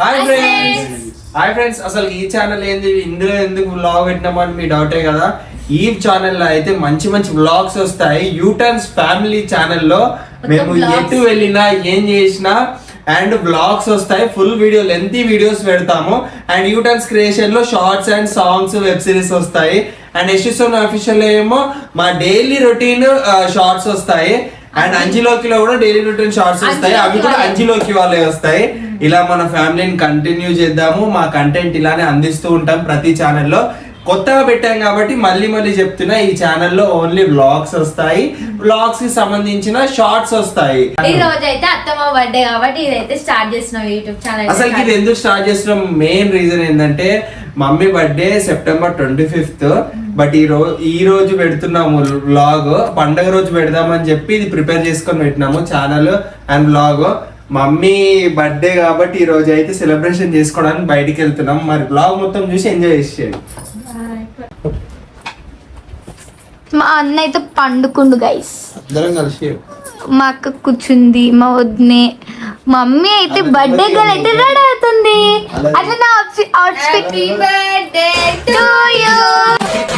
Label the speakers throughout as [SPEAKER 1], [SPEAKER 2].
[SPEAKER 1] Hi friends, అసలు ఈ channel ఏంది, ఇందులో ఎందుకు వ్లాగ్ పెట్టినామని మీ డౌటే కదా. ఈ ఛానల్లో అయితే మంచి మంచి వ్లాగ్స్ వస్తాయి. యూటర్న్స్ ఫ్యామిలీ ఛానల్లో మేము ఎటు వెళ్ళినా ఏం చేసినా అండ్ వ్లాగ్స్ వస్తాయి. ఫుల్ వీడియో లెంతీ వీడియోస్ పెడతాము. అండ్ యూటర్న్స్ క్రియేషన్ లో shorts and songs web series వస్తాయి. అండ్ ఎస్ఎస్ఓన్ అఫీషియల్ ఏమో మా డైలీ రొటీన్ షార్ట్స్ వస్తాయి. అండ్ అంజిలోకి లో కూడా డైలీ రొటీన్ షార్ట్స్ వస్తాయి. అవి కూడా అంజిలోకి వాళ్ళే వస్తాయి. ఇలా మన ఫ్యామిలీని కంటిన్యూ చేద్దాము. మా కంటెంట్ ఇలానే అందిస్తూ ఉంటాం ప్రతి ఛానల్లో. కొత్తగా పెట్టాం కాబట్టి మళ్ళీ చెప్తున్నా, ఈ ఛానల్లో ఓన్లీ వ్లాగ్స్ వస్తాయి. వ్లాగ్స్ కి సంబంధించిన షార్ట్స్ వస్తాయి.
[SPEAKER 2] ఈ రోజు అయితే అత్తమ్మ బర్త్డే కాబట్టి ఇదైతే స్టార్ట్ చేస్తున్నాం యూట్యూబ్ ఛానల్.
[SPEAKER 1] అసలు ఇది ఎందుకు స్టార్ట్ చేస్తున్నాం, మెయిన్ రీజన్ ఏంటంటే mummy birthday September 25th. But ఈ రోజు పెడుతున్నాము వ్లాగ్. పండగ రోజు పెడదామని చెప్పి ఇది ప్రిపేర్ చేసుకొని పెట్టినాము channel and vlog. Mummy birthday కాబట్టి ఈ రోజు అయితే సెలబ్రేషన్ చేసుకోవడానికి బయటికి వెళ్తున్నాం. మరి వ్లాగ్ మొత్తం చూసి ఎంజాయ్ చేసేయండి.
[SPEAKER 2] మా అన్న అయితే పండుకుండు గైస్.
[SPEAKER 1] అందరం కలిసి
[SPEAKER 2] మా అక్క కూర్చుంది, మా వదినే. మమ్మీ అయితే బర్త్డే గర్ల్ అయితే రెడీ అవుతుంది. అట్లా నా outfit. Happy birthday to you,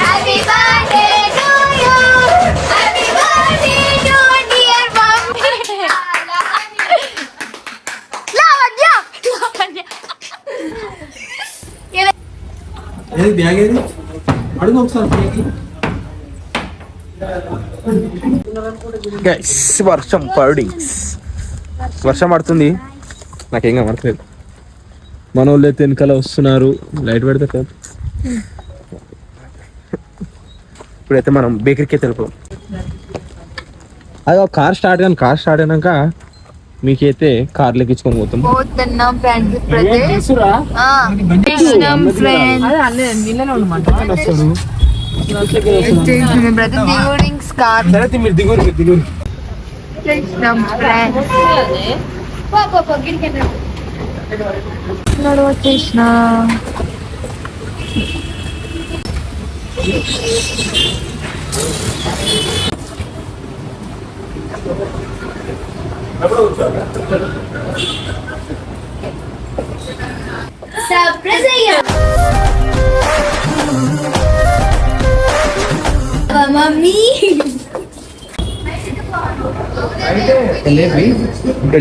[SPEAKER 2] happy birthday to you, happy birthday to dear mummy. Lavanya
[SPEAKER 1] ఏది బ్యాగ్ ఏది అడుగు ఒకసారి. గైస్ వర్షం పడుతుంది. నాకేం కనబడట్లేదు. మన వాళ్ళు అయితే వెనకాల వస్తున్నారు. లైట్ పెడితే ఇప్పుడైతే మనం బేకరీకి అయితే వెళ్ళిపోం. అది కార్ స్టార్ట్ అయినాక మీకైతే కార్లు ఎక్కించుకొని పోతాం. మీరు దిగురు
[SPEAKER 2] వచ్చేసిన. సర్ప్రైజ్ అయ్యా మమ్మీ.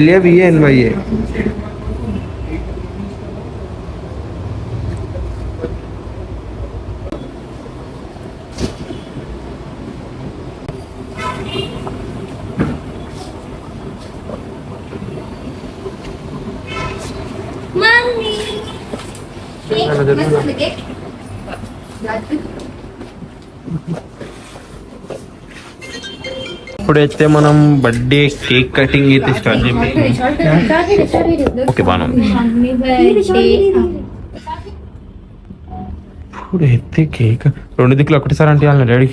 [SPEAKER 1] LAVNYA
[SPEAKER 2] మమ్మీ
[SPEAKER 1] ఇప్పుడైతే మనం బర్త్డే కేక్ కటింగ్ అయితే స్టార్ట్ చేయాలి. ఓకే బాగా ఇప్పుడైతే కేక్ 2 దిక్కులు ఒకటిసారి అంటే వాళ్ళని ready.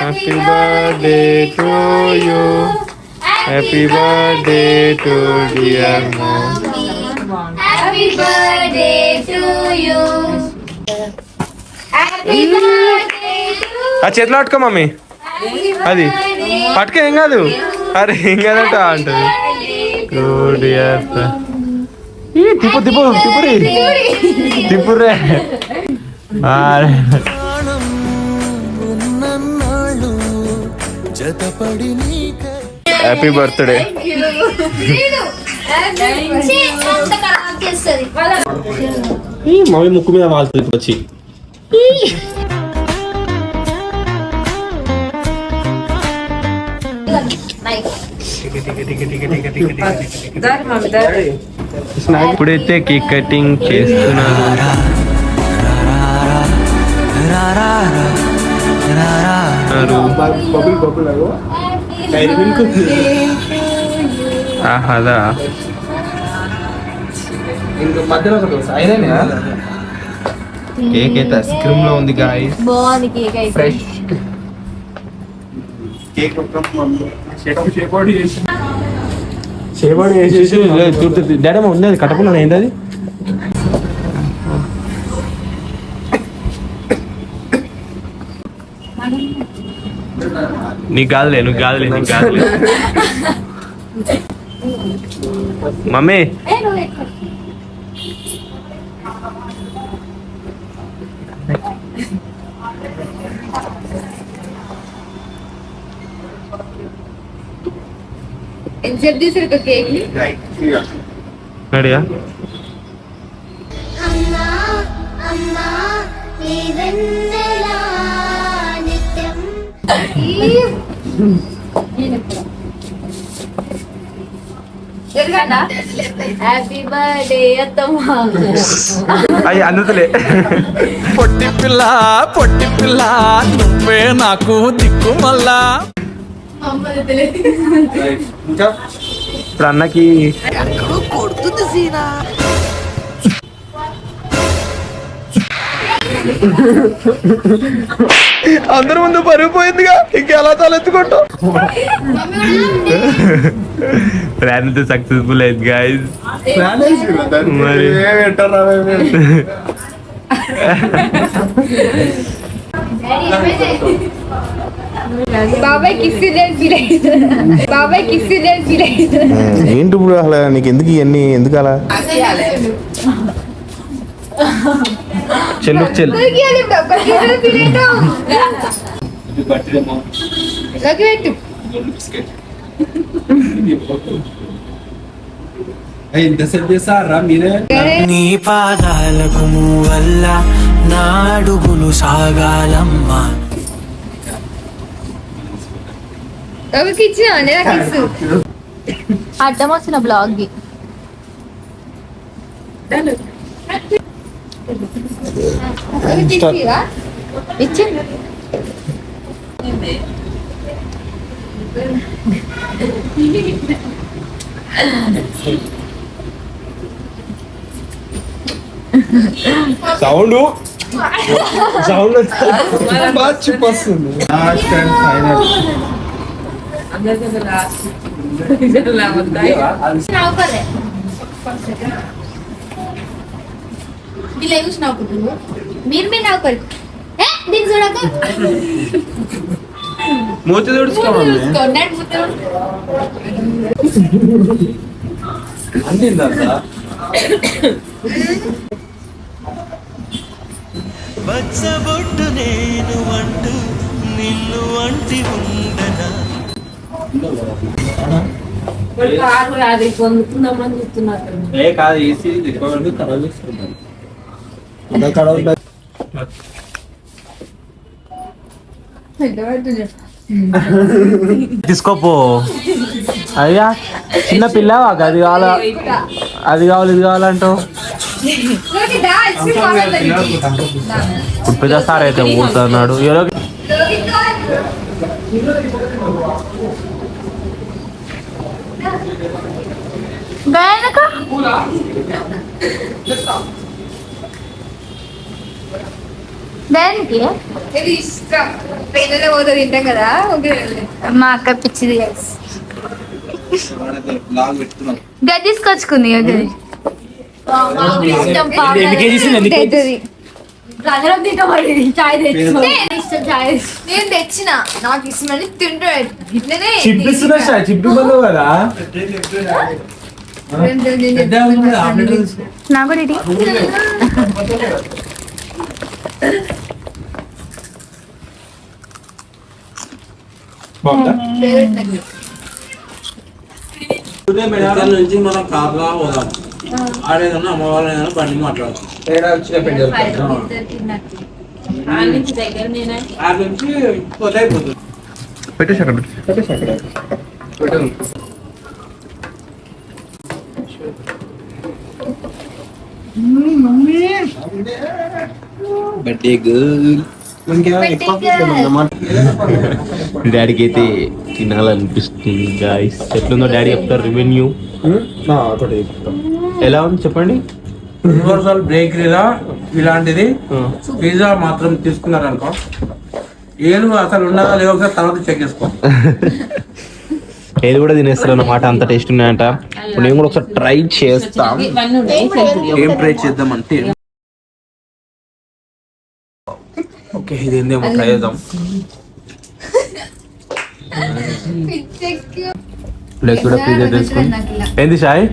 [SPEAKER 1] Happy birthday to you, happy birthday to dear mummy,
[SPEAKER 2] happy birthday to you.
[SPEAKER 1] ఆ చేతిలో పట్టుకో మమ్మీ. అది పట్టుక ఏం కాదు. అరే ఏం కాదట అంటది. తిప్పురే. Happy birthday. మమ్మీ ముక్కు మీద వాళ్తుంది వచ్చి. ఇప్పుడైతే కేక్ కటింగ్ చేస్తున్నారు. ఆహాదా కేక్ అయితే ఐస్ క్రీమ్ లో ఉంది గాయ్స్.
[SPEAKER 2] బాగుంది కేక్ అయితే.
[SPEAKER 1] ఫ్రెష్ కేక్ చేపడి వేసేసి డాడమ్మ ఉంది. అది కట్టకుండా ఏంది అది. నీకు కాదులే, నీకు కాదులే.
[SPEAKER 3] మమ్మీ
[SPEAKER 2] ఎంతసేపు తీసారు కేక్
[SPEAKER 3] రెడీయా?
[SPEAKER 2] హ్యాపీ బర్త్డే అత్తమ్మ.
[SPEAKER 3] అయ్యి అందుతులే.
[SPEAKER 4] పొట్టి పిల్ల నువ్వే నాకు దిక్కు మళ్ళా.
[SPEAKER 1] ఇంకా
[SPEAKER 3] ఇప్పుడు అన్నకి అందరి ముందు పరుగు పోయిందిగా, ఇంకెలా తలెత్తుకుంటాం. ప్లాన్ అయితే సక్సెస్ఫుల్ అయింది గాయస్. మరి
[SPEAKER 2] బాబాయ్ కిస్ బాబాయ్ కిస్
[SPEAKER 3] ఏంటి ఇప్పుడు అసలు నీకు ఎందుకు ఇవన్నీ ఎందుకు అలా? చెల్లు చెల్లు
[SPEAKER 1] ఇంతసేపు చేస్తారా మీరే?
[SPEAKER 4] నీ పాదాలకు వల్ల నా అడుగులు సాగాలమ్మా.
[SPEAKER 2] అడ్డం వచ్చిన బ్లాగ్ కి ఇచ్చి
[SPEAKER 1] సౌండ్ బాగా చూపొస్తుంది. లాస్ట్ అండ్ ఫైనల్
[SPEAKER 2] మీరు నవ్వుకోరు దీనికి చూడక
[SPEAKER 1] మూతి తుడుచుకోవాలి. అందిందా?
[SPEAKER 4] బచ్చబొట్టు నేను అంటూ నిన్ను అంటి ఉండనా.
[SPEAKER 1] ఏ కాదు ఏసీ తిప్పబడి ఖరాబ్ చేసుకుంటాను.
[SPEAKER 3] తీసుకోపో. అయ్యా చిన్న పిల్ల అది కావాలా అది కావాలి ఇది కావాలంటావు. ఇప్పుడు పెద్ద సార్ అయితే పోతున్నాడు. ఎవరో
[SPEAKER 2] దానికి ఇష్టం పెళ్ళలో పోతే తింటాం కదా. మా అక్క పిచ్చిది గది తీసుకొచ్చుకుంది. నేను తెచ్చిన నాకు ఇష్టమని తింటాడు. ఇట్లనే
[SPEAKER 1] చిప్పు బంధు కదా.
[SPEAKER 2] నాకు రెడీ
[SPEAKER 5] నుంచి మనం కాపుగా పోదాం. ఆడేదన్నా అమ్మ వాళ్ళ బండి మాట్లాడదాం. ఆడ నుంచి పోతే అయిపోతుంది.
[SPEAKER 3] పెట్టేసి అక్కడ
[SPEAKER 1] బర్త్డే గర్ల్.
[SPEAKER 3] డాడీకి అయితే తినాలనిపిస్తుంది గాయస్. ఎట్లుందో డాడీ చెప్తారు రెవెన్యూ ఎలా ఉంది చెప్పండి.
[SPEAKER 5] యూనివర్సల్ బేకరీలో ఇలాంటిది పిజ్జా మాత్రం తీసుకున్నారనుకో ఏను అసలు ఉన్నదా లేదో ఒకసారి తర్వాత చెక్ చేసుకో.
[SPEAKER 3] ఏది కూడా తినేస్తారు అన్నమాట, అంత టేస్ట్ ఉన్నాయంట. ఇప్పుడు నేను కూడా ఒకసారి ట్రై చేస్తాం.
[SPEAKER 5] ఏం ట్రై చేద్దామంటే ఓకే ఇది ఏందేమో ట్రై చేద్దాం.
[SPEAKER 3] ప్లేస్ కూడా ఫ్రీజ్ తీసుకుని ఏంది షాయ్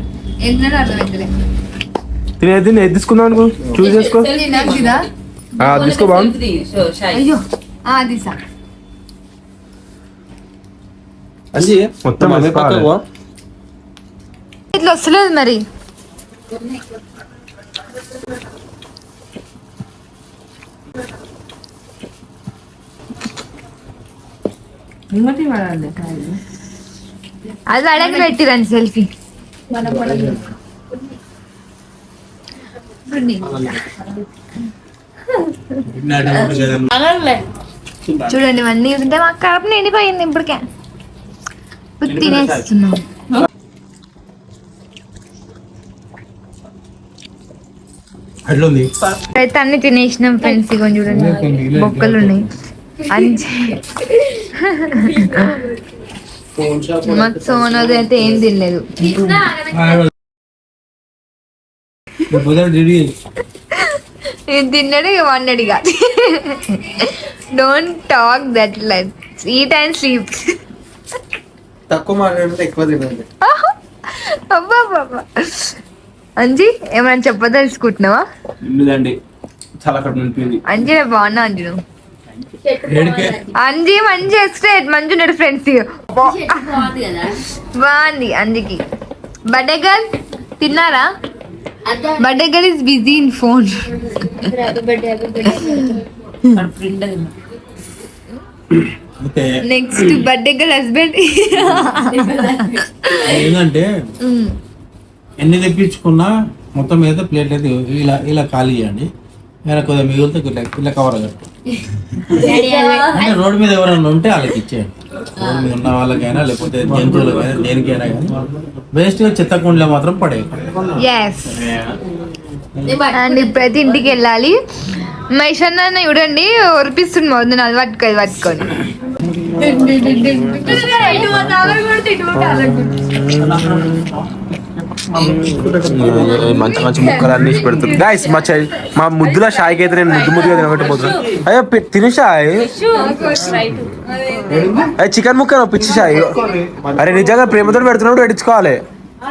[SPEAKER 3] తినేది ఏది తీసుకుందాం అనుకో చూస్ చేసుకో తీసుకో బాగుంది
[SPEAKER 2] అయ్యో దిశ
[SPEAKER 1] అంజీ
[SPEAKER 3] మొత్తం
[SPEAKER 1] మమ్మీ పక్కకు పో.
[SPEAKER 2] ఇట్లా వస్తలేదు మరి అది అడగ పెట్టిరండి సెల్ఫీ చూడండి ఇవన్నీ తింటే మా కడుపు నిండిపోయింది ఇప్పటికే ఇప్పుడు తినేస్తున్నాం
[SPEAKER 5] ఎట్లుంది
[SPEAKER 2] అయితే అన్ని తినేసినాం ఫ్రెండ్స్ ఇగో చూడండి బొక్కలు ఉన్నాయి అంజి మాకు సోనది అయితే ఏం తినలేదు నేను తిన్నాడు ఇక వన్నాడు ఇక don't talk that like eat and sleep
[SPEAKER 1] తక్కువ మాట్లాడితే ఎక్కువ తినండి.
[SPEAKER 2] అబ్బా బాబా అంజీ ఏమైనా చెప్పదలుచుకుంటున్నావా
[SPEAKER 3] ఇల్లుదండి చాలా కడుపు నింపింది
[SPEAKER 2] అంజీ నేను బాగున్నా అంజీ నువ్వు అంజీ మంచి ఎక్స్ట్రేట్ మంచి ఉన్నాడు ఫ్రెండ్స్ బాగుంది అంజీకి బర్త్డే గర్ల్ తిన్నారా birthday girl is busy in phone next birthday girl husband
[SPEAKER 5] ఏంటంటే ఎన్ని తెప్పించుకున్నా మొత్తం మీద ప్లేట్ అయితే ఇలా ఖాళీ చేయండి వేరే కొద్దిగా మిగిలితే ఇలా కవర్ కట్టు అంటే రోడ్డు మీద ఎవరైనా ఉంటే వాళ్ళకి ఇచ్చేయండి రోడ్డు మీద ఉన్న వాళ్ళకైనా లేకపోతే జంతువులకైనా దేనికైనా కానీ వేస్ట్ గా చెత్త కుండలో మాత్రం పడేయండి.
[SPEAKER 2] అండ్ ప్రతి ఇంటికి వెళ్ళాలి మైషన్ అన్న చూడండి ఒరిపిస్తుంది మొదలు అది పట్టుకొని
[SPEAKER 3] మంచి మంచి ముక్కలు అన్ని పెడుతుంది గైస్ మా ముద్దుల షాయికి అయితే నేను ముద్దుగా తినబెట్టబోతున్నాను అయ్యో తిను షాయ్ అయ్యి చికెన్ ముక్క పిచ్చి షాయి అరే నిజంగా ప్రేమతో పెడుతున్నాడు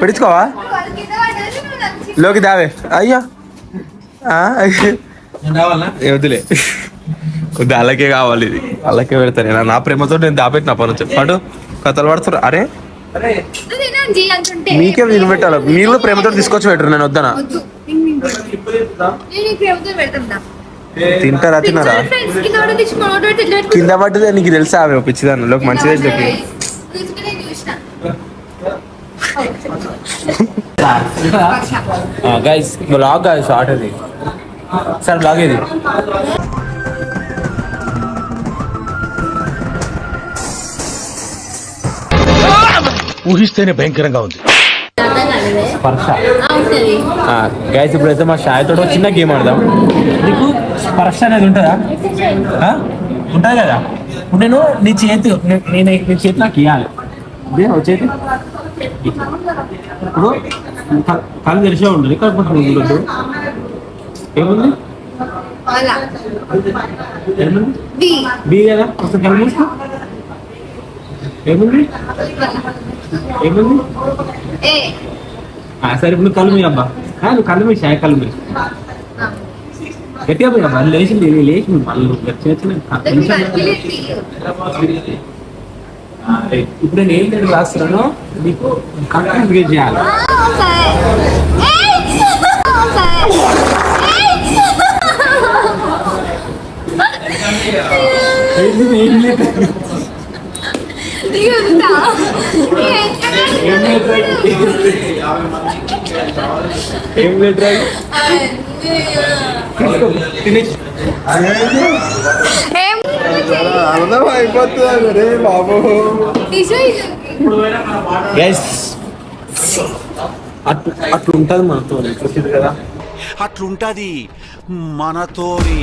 [SPEAKER 3] పెట్టించుకోవా లోకి దావే అయ్యా వద్దులే కొద్ది అలాగే కావాలి ఇది అలాగే పెడతాను నా ప్రేమతో నేను దాపెట్టిన పని చెప్పాడు కథలు పడుతున్నారు అరే మీకే తినబెట్టాలి మీరు కూడా ప్రేమతో తీసుకొచ్చి పెట్టరు నేను వద్దనా తింటారా తిన్నారా కింద పడ్డదే నీకు తెలుసా ఆమె పిచ్చిదాన్ని లోకి మంచిదే చెప్పి గైస్ బ్లాగ్ షార్ట్ అది సార్ బ్లాగ్ ఇది
[SPEAKER 6] ఊహిస్తేనే భయంకరంగా ఉంది.
[SPEAKER 3] స్పర్శ గైస్ ఇప్పుడైతే మా షాయ్ తోటి చిన్న గేమ్ ఆడదాం నీకు స్పర్శ అనేది ఉంటుందా ఉంటుంది కదా ఇప్పుడు నేను నీ చేతి నాకు ఇవ్వాలి చేతి ఇప్పుడు కళ్ళు తెరిచే ఉంటుంది కాకపోతే ఉండదు ఏముంది బి కదా ఒకసారి కళ్ళు మూసుకో ఏముంది సరే ఇప్పుడు కళ్ళు మీ అబ్బా నువ్వు కళ్ళు మీ షాయ్ కళ్ళు మీ గట్టిగా పోయి అబ్బా లేచింది లేచింది మళ్ళీ ఇప్పుడు నేను ఏం లేదు రాస్తున్నాను నీకు కరెక్ట్ చేయాలి ఏం లేదు
[SPEAKER 1] అర్థం అయిపోతుంది రే బాబు
[SPEAKER 3] అట్లుంటది మనతో కదా
[SPEAKER 6] అట్లుంటది మనతోని